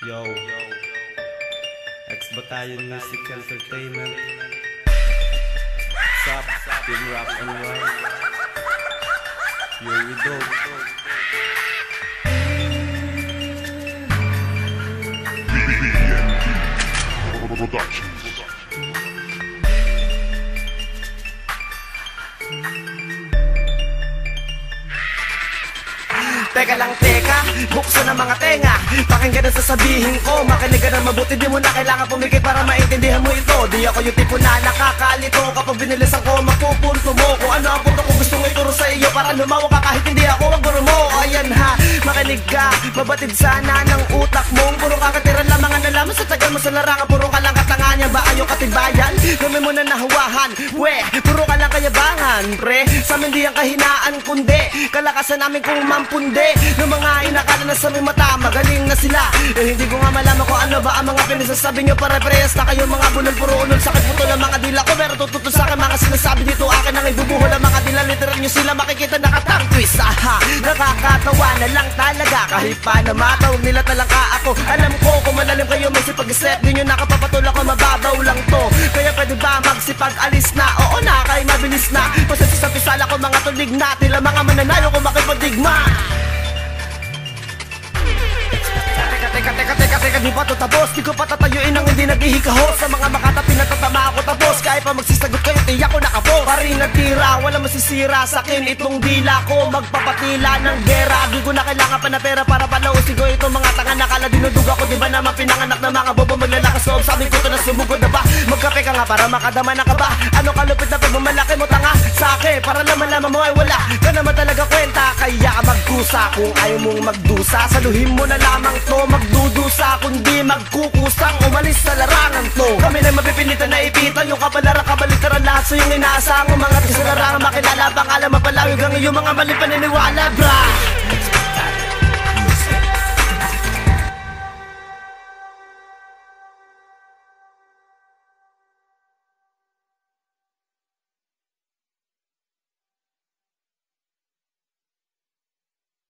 Yo, X-Battalion Music Entertainment. What's up, Team Rap and Roll. Here we go. BBNP Productions. Teka lang teka, buksan ang mga tenga. Pakinggan ang sasabihin ko, makinig ka na mabuti. Di mo na kailangan pumikit para maintindihan mo ito. Di ako yung tipo na nakakalito. Kapag binilisan ko, mapupunto mo kung ano ang punto ko gusto mo ituro sa iyo. Para lumawa ka kahit hindi ako ang guro mo. Ayan ha, makinig ka, mabatid sana ng utak mo. Puro kakatiran lamang ang nalaman sa tagal mo sa larangan. Puro ka lang katanganyan, ba ayong katibayan? Dami mo na nahawahan, we, puro ka lang kayabangan. Pre, sa amin di ang kahinaan kundi kalakasan namin kung mampundi ng mga inakala na sa may mata, magaling na sila. Eh hindi ko nga malaman kung ano ba ang mga pinasasabi nyo. Pare-parehas na kayo mga bulol, puro unol. Sakit puto ng mga dila ko, pero tututo sa akin mga sinasabi dito. Akin ang ibubuhol ang mga dila, literal nyo sila makikita nakatang twist. Aha, nakakatawa na lang talaga. Kahit pa na matawag nila talangka ako. Alam ko kung malalim kayo may sipag-isip, di nyo nakapapatula ko, mababaw lang to. Kaya pwede ba magsipag-alis na? Oo na, kaya mabilis na. Pasensya sa pisala ko mga tulig na. Tila mga mananayo kung makipadigma. Teka, di pa to tapos. Di ko patatayuin ang hindi naghihikahos. Sa mga makata pinatatama ako tapos. Kahit pa magsisagot kayo, tiyak ko nakapos. Pari nagtira, wala masisira sa akin itong dila ko. Magpapatila ng gera. Di ko na kailangan pa na pera para palausin ko itong mga tanga. Nakala dinuduga ko, di ba naman pinanganak na mga bobo maglalakas loob. Sabi ko to na sumugod na ba? Magkape ka nga para makadama na ka ba? Ano kalupit na pagmamalaki mo tanga sa akin? Para naman mo ay wala ka naman talaga kwenta. Kaya magkusa kung ayaw mong magdusa. Saluhin mo na lamang to, magdudusa kundi magkukusang umalis sa larangan to. Kami na mapipilitan na ipitan yung kabalara, kabalitaran lahat sa yung inaasang umangat ka sa larangan. Makilala, pangalan, mapalawig ang iyong mga mali paniniwala, bra.